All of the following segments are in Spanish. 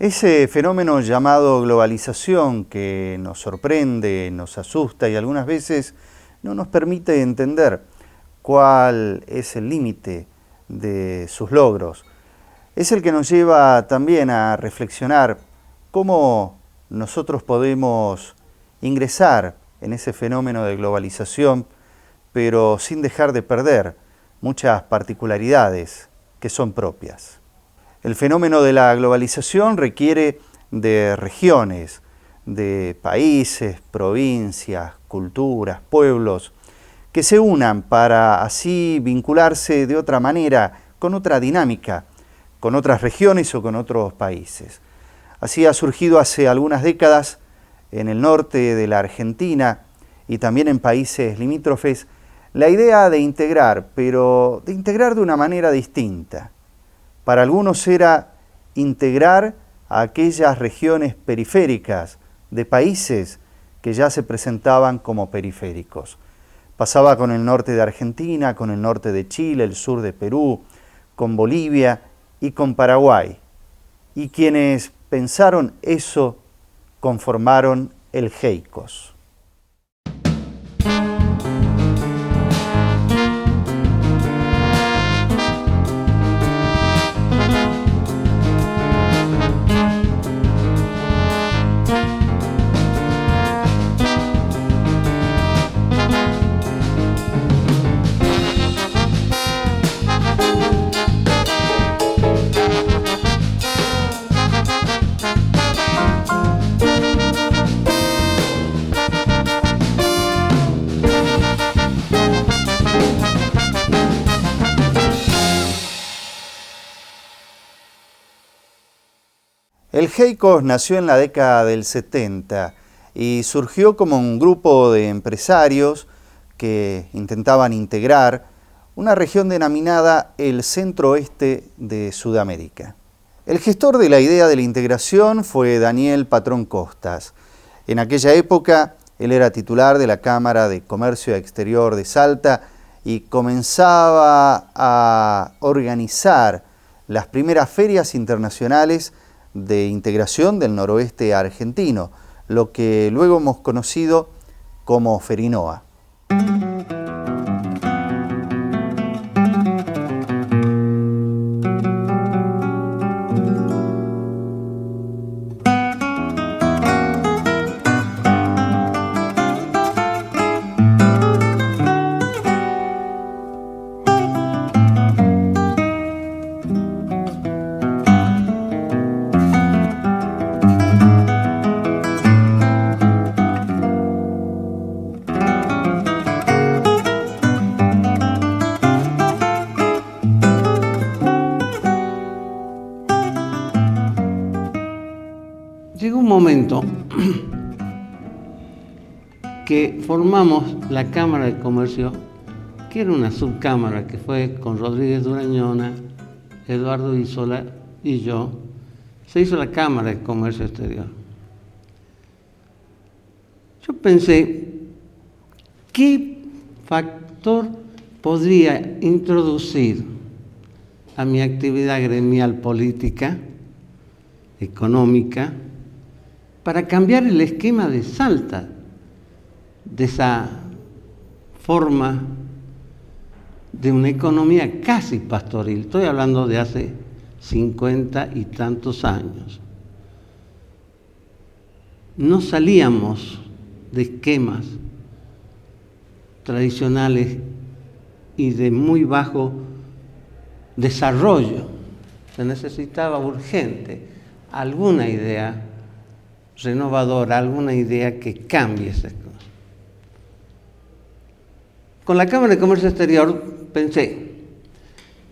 Ese fenómeno llamado globalización que nos sorprende, nos asusta y algunas veces no nos permite entender cuál es el límite de sus logros, es el que nos lleva también a reflexionar cómo nosotros podemos ingresar en ese fenómeno de globalización, pero sin dejar de perder muchas particularidades que son propias. El fenómeno de la globalización requiere de regiones, de países, provincias, culturas, pueblos, que se unan para así vincularse de otra manera, con otra dinámica, con otras regiones o con otros países. Así ha surgido hace algunas décadas en el norte de la Argentina y también en países limítrofes la idea de integrar, pero de integrar de una manera distinta. Para algunos era integrar a aquellas regiones periféricas de países que ya se presentaban como periféricos. Pasaba con el norte de Argentina, con el norte de Chile, el sur de Perú, con Bolivia y con Paraguay. Y quienes pensaron eso conformaron el GEICOS. El GEICOS nació en la década del 70 y surgió como un grupo de empresarios que intentaban integrar una región denominada el centro-oeste de Sudamérica. El gestor de la idea de la integración fue Daniel Patrón Costas. En aquella época él era titular de la Cámara de Comercio Exterior de Salta y comenzaba a organizar las primeras ferias internacionales de integración del noroeste argentino, lo que luego hemos conocido como Ferinoa. Llegó un momento que formamos la Cámara de Comercio, que era una subcámara que fue con Rodríguez Durañona, Eduardo Isola y yo. Se hizo la Cámara de Comercio Exterior. Yo pensé, ¿qué factor podría introducir a mi actividad gremial política, económica, para cambiar el esquema de Salta, de esa forma de una economía casi pastoril? Estoy hablando de hace 50 y tantos años. No salíamos de esquemas tradicionales y de muy bajo desarrollo. Se necesitaba urgente alguna idea renovadora, alguna idea que cambie esas cosas. Con la Cámara de Comercio Exterior pensé,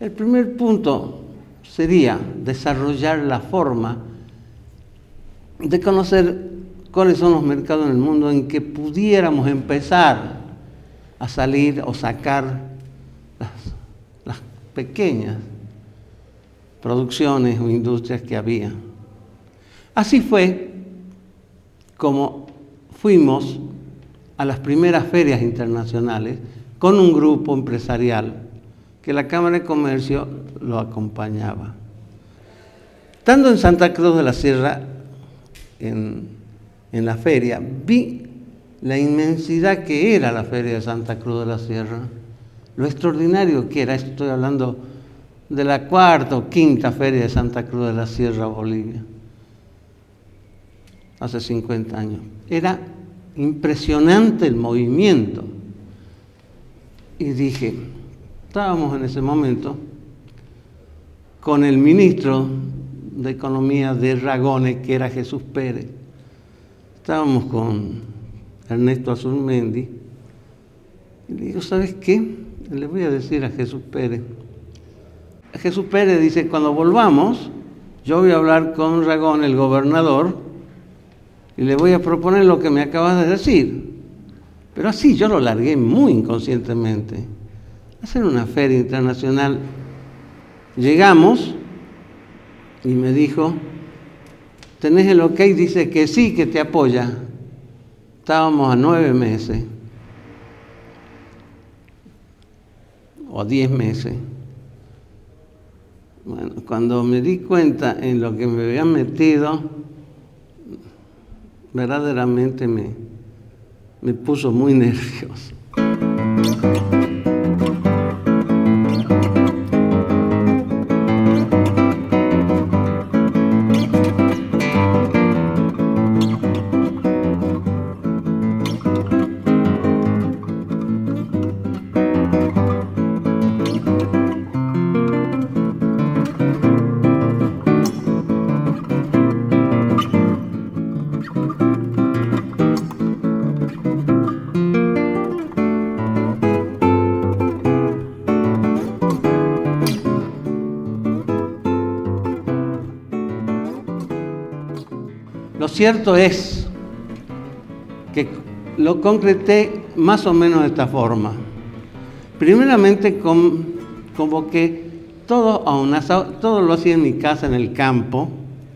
el primer punto sería desarrollar la forma de conocer cuáles son los mercados en el mundo en que pudiéramos empezar a salir o sacar las pequeñas producciones o industrias que había. Así fue como fuimos a las primeras ferias internacionales con un grupo empresarial que la Cámara de Comercio lo acompañaba. Estando en Santa Cruz de la Sierra, en la feria, vi la inmensidad que era la feria de Santa Cruz de la Sierra, lo extraordinario que era. Estoy hablando de la cuarta o quinta feria de Santa Cruz de la Sierra, Bolivia, hace 50 años. Era impresionante el movimiento. Y dije, estábamos en ese momento con el ministro de Economía de Ragones, que era Jesús Pérez. Estábamos con Ernesto Azurmendi. Y le digo, ¿sabes qué? Le voy a decir a Jesús Pérez. Jesús Pérez dice, cuando volvamos, yo voy a hablar con Ragón, el gobernador, y le voy a proponer lo que me acabas de decir. Pero así yo lo largué muy inconscientemente. Hacer una feria internacional. Llegamos y me dijo, ¿tenés el ok? Dice que sí, que te apoya. Estábamos a 9 meses. O 10 meses. Bueno, cuando me di cuenta en lo que me había metido, verdaderamente me puso muy nervioso. Lo cierto es que lo concreté más o menos de esta forma. Primeramente convoqué todo a un asado, todo lo hacía en mi casa en el campo,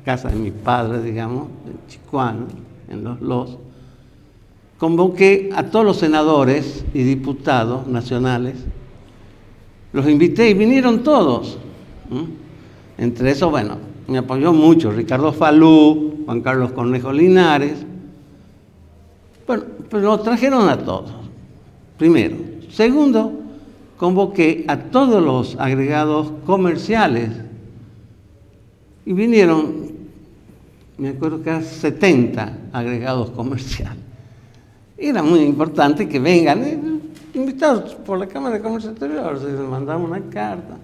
casa de mi padre, digamos, en Chicuano, en Los. Convoqué a todos los senadores y diputados nacionales, los invité y vinieron todos. Entre eso, bueno, me apoyó mucho Ricardo Falú, Juan Carlos Cornejo Linares. Bueno, pues lo trajeron a todos, primero. Segundo, convoqué a todos los agregados comerciales y vinieron, me acuerdo que eran 70 agregados comerciales. Era muy importante que vengan, invitados por la Cámara de Comercio Exterior, se les mandaba una carta.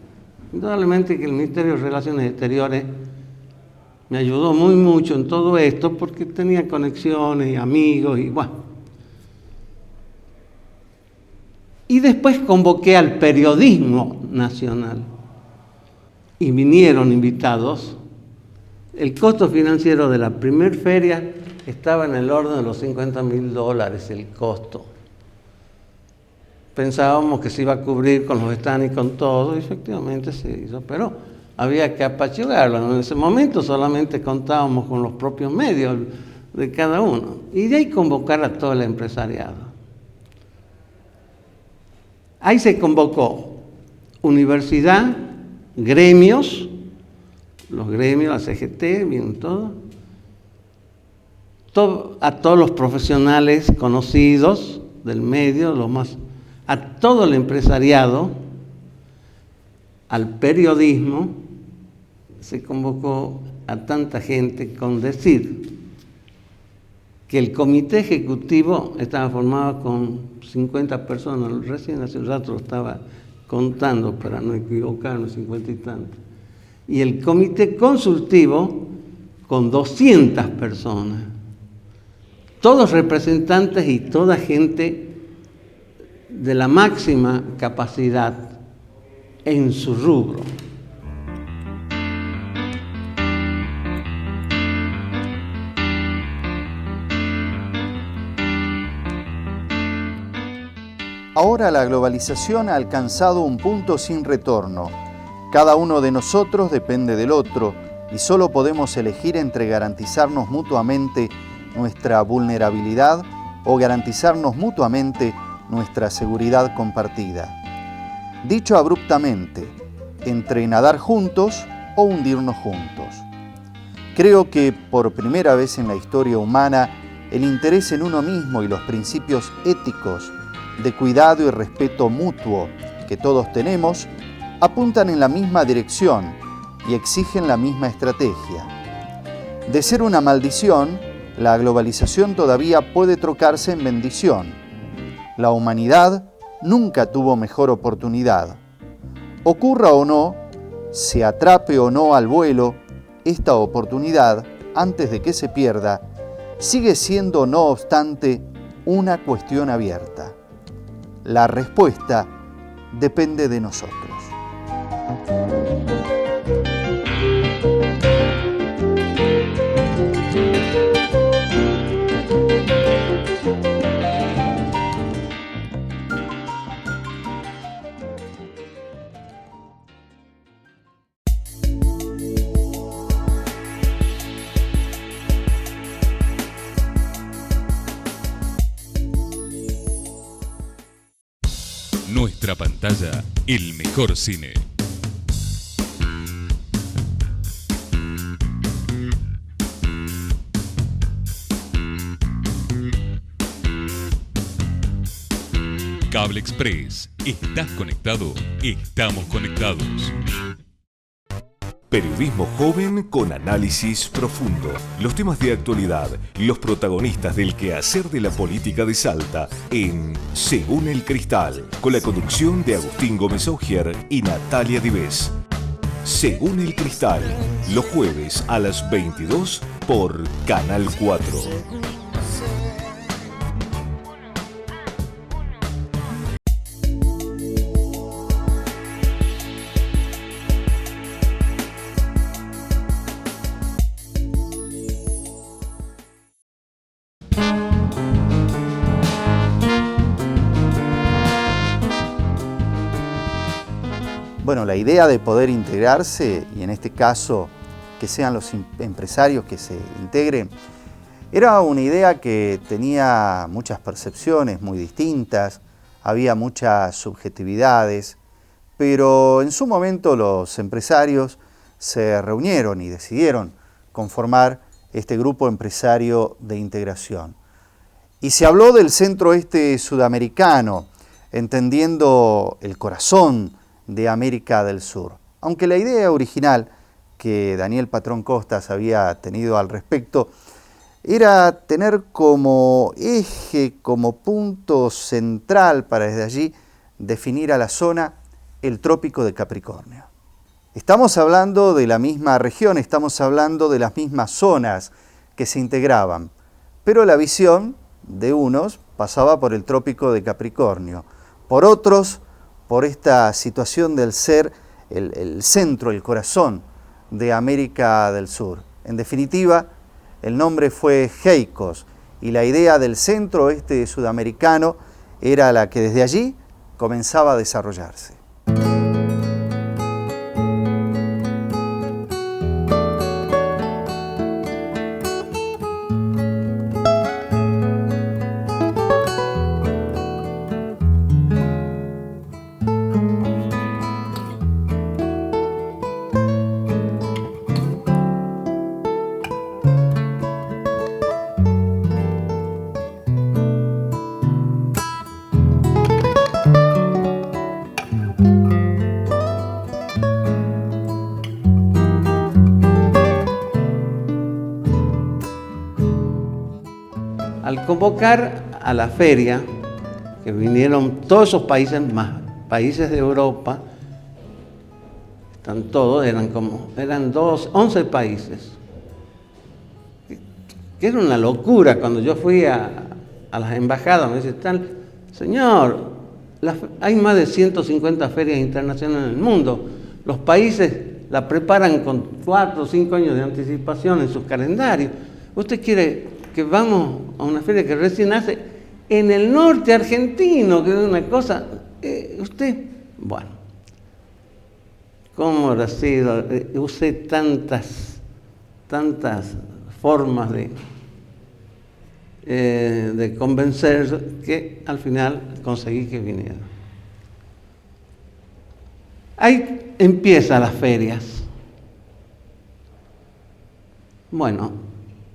Indudablemente que el Ministerio de Relaciones Exteriores me ayudó muy mucho en todo esto porque tenía conexiones y amigos y bueno. Y después convoqué al periodismo nacional y vinieron invitados. El costo financiero de la primer feria estaba en el orden de los $50.000 el costo. Pensábamos que se iba a cubrir con los stands y con todo, y efectivamente se hizo, pero había que apachurrarlo. En ese momento solamente contábamos con los propios medios de cada uno. Y de ahí convocar a todo el empresariado. Ahí se convocó universidad, gremios, los gremios, la CGT, bien todo, a todos los profesionales conocidos del medio, a todo el empresariado, al periodismo. Se convocó a tanta gente con decir que el comité ejecutivo estaba formado con 50 personas, recién hace un rato lo estaba contando para no equivocarme, 50 y tantos, y el comité consultivo con 200 personas, todos representantes y toda gente de la máxima capacidad en su rubro. Ahora la globalización ha alcanzado un punto sin retorno. Cada uno de nosotros depende del otro y solo podemos elegir entre garantizarnos mutuamente nuestra vulnerabilidad o garantizarnos mutuamente nuestra seguridad compartida. Dicho abruptamente, entre nadar juntos o hundirnos juntos. Creo que por primera vez en la historia humana, el interés en uno mismo y los principios éticos de cuidado y respeto mutuo que todos tenemos apuntan en la misma dirección y exigen la misma estrategia. De ser una maldición, la globalización todavía puede trocarse en bendición. La humanidad nunca tuvo mejor oportunidad. Ocurra o no, se atrape o no al vuelo, esta oportunidad, antes de que se pierda, sigue siendo, no obstante, una cuestión abierta. La respuesta depende de nosotros. Nuestra pantalla, el mejor cine. Cable Express. ¿Estás conectado? Estamos conectados. Periodismo joven con análisis profundo. Los temas de actualidad, los protagonistas del quehacer de la política de Salta en Según el Cristal, con la conducción de Agustín Gómez Ogier y Natalia Dives. Según el Cristal, los jueves a las 22 por Canal 4. Bueno, la idea de poder integrarse, y en este caso que sean los empresarios que se integren, era una idea que tenía muchas percepciones muy distintas, había muchas subjetividades, pero en su momento los empresarios se reunieron y decidieron conformar este grupo empresario de integración. Y se habló del centro-oeste sudamericano, entendiendo el corazón de América del Sur. Aunque la idea original que Daniel Patrón Costas había tenido al respecto era tener como eje, como punto central para desde allí definir a la zona el Trópico de Capricornio. Estamos hablando de la misma región, estamos hablando de las mismas zonas que se integraban, pero la visión de unos pasaba por el Trópico de Capricornio, por otros por esta situación del ser el centro, el corazón de América del Sur. En definitiva, el nombre fue Heicos y la idea del centro-oeste sudamericano era la que desde allí comenzaba a desarrollarse. Al convocar a la feria, que vinieron todos esos países, más países de Europa, están todos, eran 11 países. Que era una locura cuando yo fui a las embajadas, me dicen, señor, hay más de 150 ferias internacionales en el mundo, los países la preparan con 4 o 5 años de anticipación en sus calendarios. ¿Usted quiere que vamos a una feria que recién nace en el norte argentino, que es una cosa, bueno, ¿cómo habrá sido? Usé tantas formas de convencer que al final conseguí que viniera. Ahí empiezan las ferias. Bueno,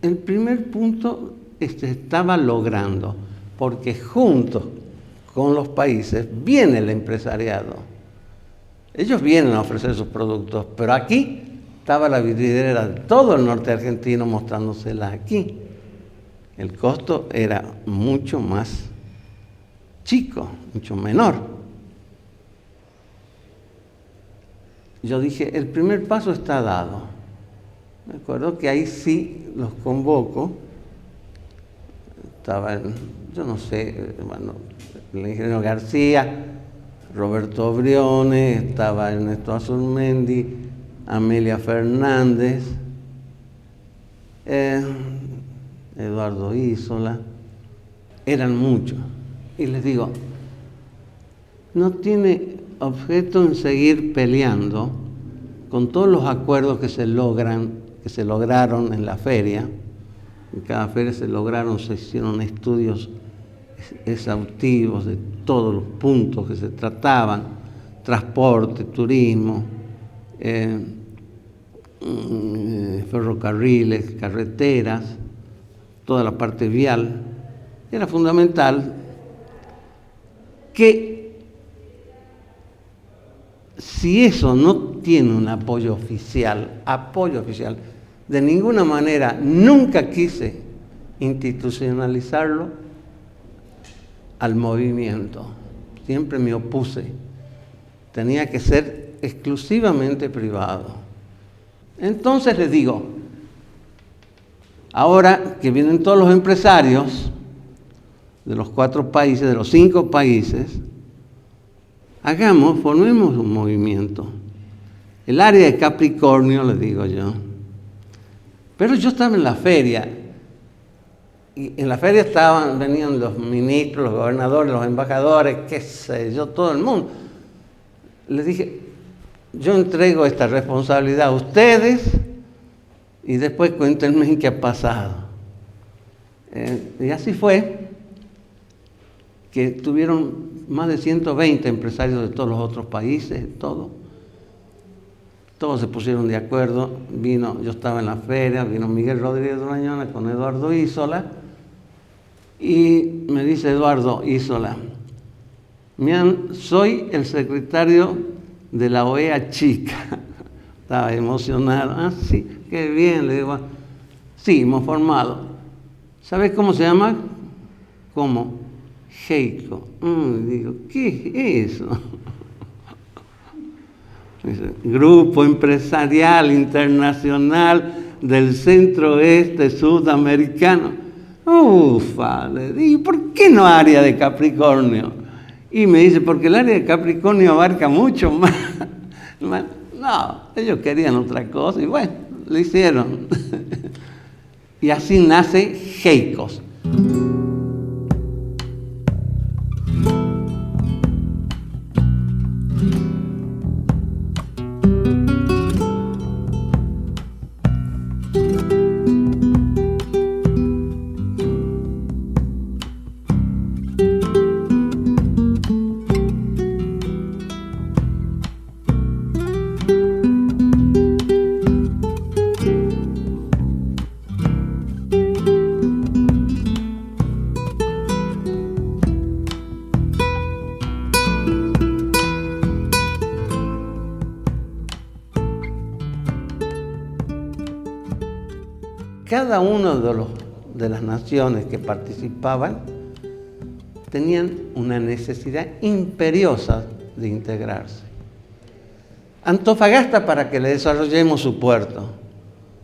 el primer punto estaba logrando, porque junto con los países viene el empresariado. Ellos vienen a ofrecer sus productos, pero aquí estaba la vidriera de todo el norte argentino mostrándoselas aquí. El costo era mucho más chico, mucho menor. Yo dije, el primer paso está dado. Me acuerdo que ahí sí los convoco. Estaban, yo no sé, bueno, el ingeniero García, Roberto Briones, estaba Ernesto Azurmendi, Amelia Fernández, Eduardo Isola, eran muchos. Y les digo, no tiene objeto en seguir peleando con todos los acuerdos que se lograron en la feria. En cada feria se hicieron estudios exhaustivos de todos los puntos que se trataban, transporte, turismo, ferrocarriles, carreteras, toda la parte vial. Era fundamental que si eso no tiene un apoyo oficial, de ninguna manera, nunca quise institucionalizarlo al movimiento. Siempre me opuse. Tenía que ser exclusivamente privado. Entonces les digo, ahora que vienen todos los empresarios de los 4 países, de los 5 países, formemos un movimiento. El área de Capricornio, les digo yo. Pero yo estaba en la feria, y en la feria venían los ministros, los gobernadores, los embajadores, qué sé yo, todo el mundo. Les dije, yo entrego esta responsabilidad a ustedes y después cuéntenme en qué ha pasado. Y así fue que tuvieron más de 120 empresarios de todos los otros países, todos se pusieron de acuerdo. Yo estaba en la feria, vino Miguel Rodríguez Durañona con Eduardo Isola, y me dice Eduardo Isola, soy el secretario de la OEA Chica. Estaba emocionado. Ah, sí, qué bien. Le digo, sí, hemos formado. ¿Sabes cómo se llama? ¿Cómo? Heico. Digo, ¿qué es eso? Dice, Grupo Empresarial Internacional del Centro-Oeste Sudamericano. Ufa, le digo, ¿por qué no área de Capricornio? Y me dice, porque el área de Capricornio abarca mucho más. No, ellos querían otra cosa y bueno, lo hicieron. Y así nace Heicos. Cada uno de las naciones que participaban tenían una necesidad imperiosa de integrarse. Antofagasta, para que le desarrollemos su puerto,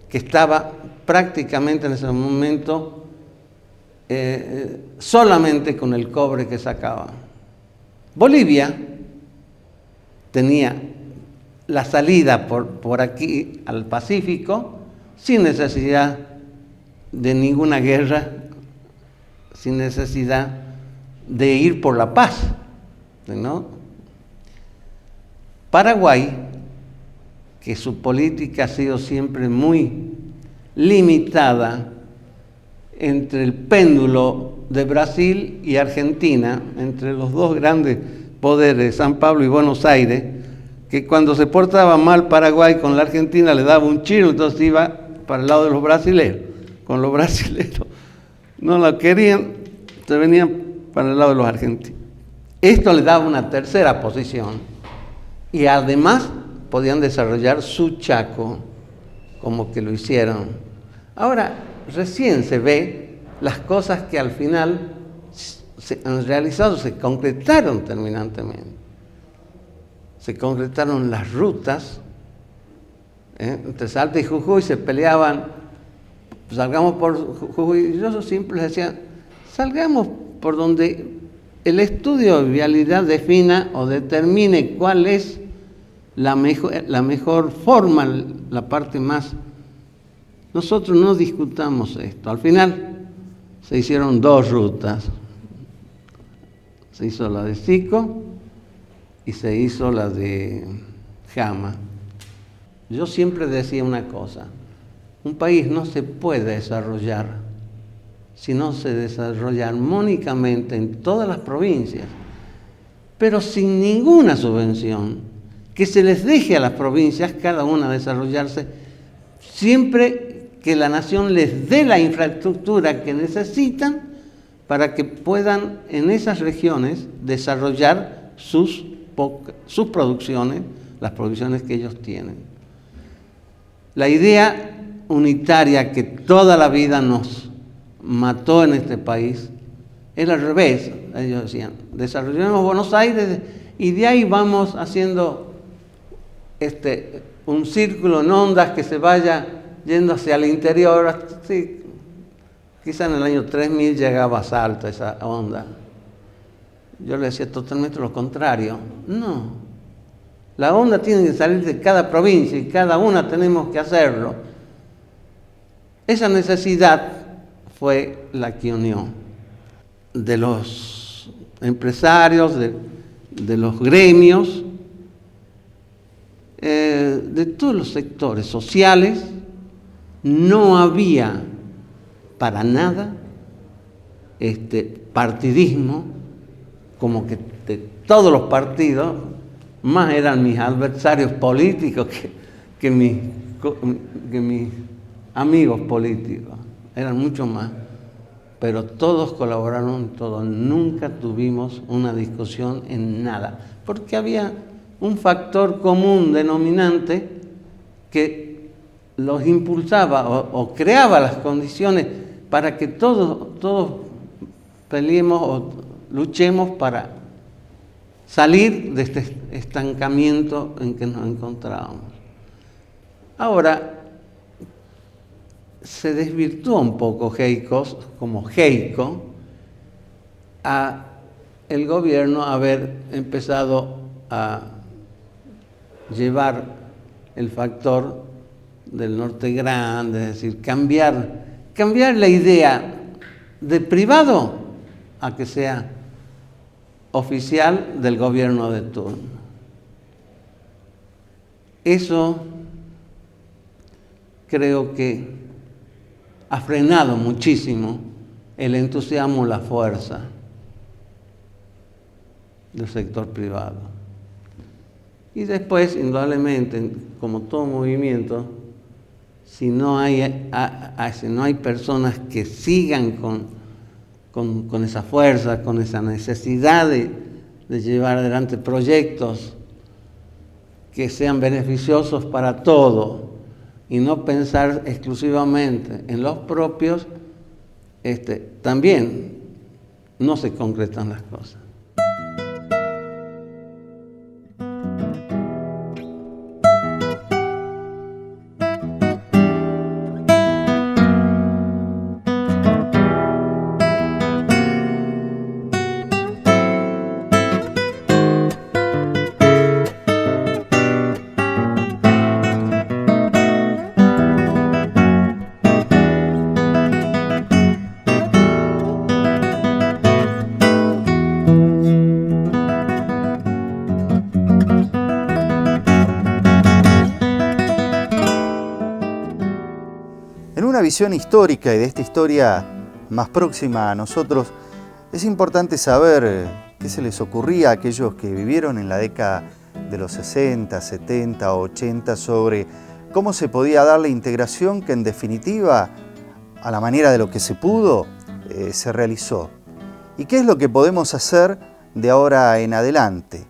que estaba prácticamente en ese momento solamente con el cobre que sacaba. Bolivia tenía la salida por aquí al Pacífico sin necesidad de ninguna guerra, sin necesidad de ir por la paz, ¿no? Paraguay, que su política ha sido siempre muy limitada entre el péndulo de Brasil y Argentina, entre los dos grandes poderes, San Pablo y Buenos Aires, que cuando se portaba mal Paraguay con la Argentina le daba un chino, entonces iba para el lado de los brasileños. Con los brasileños no la querían, se venían para el lado de los argentinos. Esto les daba una tercera posición y además podían desarrollar su Chaco, como que lo hicieron. Ahora, recién se ve las cosas que al final se han realizado, se concretaron terminantemente. Se concretaron las rutas, entre Salta y Jujuy se peleaban, salgamos por Jujuy, y yo siempre les decía, salgamos por donde el estudio de vialidad defina o determine cuál es la mejor forma, la parte más. Nosotros no discutamos esto. Al final se hicieron 2 rutas. Se hizo la de Sico y se hizo la de Jama. Yo siempre decía una cosa, un país no se puede desarrollar si no se desarrolla armónicamente en todas las provincias, pero sin ninguna subvención, que se les deje a las provincias cada una desarrollarse, siempre que la nación les dé la infraestructura que necesitan para que puedan en esas regiones desarrollar sus producciones, las producciones que ellos tienen. La idea unitaria que toda la vida nos mató en este país era al revés. Ellos decían, desarrollemos Buenos Aires y de ahí vamos haciendo un círculo en ondas que se vaya yendo hacia el interior. Sí, quizá en el año 3000 llegaba a Salta esa onda. Yo le decía totalmente lo contrario. No, la onda tiene que salir de cada provincia y cada una tenemos que hacerlo. Esa necesidad fue la que unió de los empresarios, de los gremios, de todos los sectores sociales. No había para nada partidismo, como que de todos los partidos, más eran mis adversarios políticos que mis amigos políticos, eran mucho más, pero todos colaboraron, todos, nunca tuvimos una discusión en nada, porque había un factor común denominante que los impulsaba o creaba las condiciones para que todos peleemos o luchemos para salir de este estancamiento en que nos encontrábamos. Ahora, se desvirtuó un poco como Heico, a el gobierno haber empezado a llevar el factor del norte grande, es decir, cambiar la idea de privado a que sea oficial del gobierno de turno. Eso creo que ha frenado muchísimo el entusiasmo, la fuerza del sector privado. Y después, indudablemente, como todo movimiento, si no hay personas que sigan con esa fuerza, con esa necesidad de llevar adelante proyectos que sean beneficiosos para todos y no pensar exclusivamente en los propios, también no se concretan las cosas. Visión histórica y de esta historia más próxima a nosotros, es importante saber qué se les ocurría a aquellos que vivieron en la década de los 60, 70 o 80 sobre cómo se podía dar la integración que en definitiva, a la manera de lo que se pudo, se realizó. ¿Y qué es lo que podemos hacer de ahora en adelante?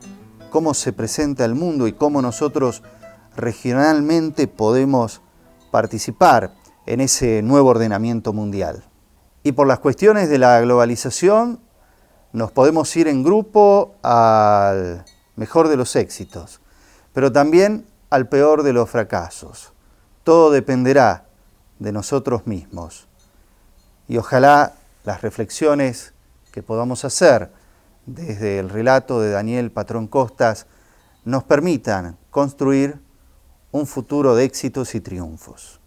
¿Cómo se presenta el mundo y cómo nosotros regionalmente podemos participar en ese nuevo ordenamiento mundial? Y por las cuestiones de la globalización, nos podemos ir en grupo al mejor de los éxitos, pero también al peor de los fracasos. Todo dependerá de nosotros mismos. Y ojalá las reflexiones que podamos hacer desde el relato de Daniel Patrón Costas nos permitan construir un futuro de éxitos y triunfos.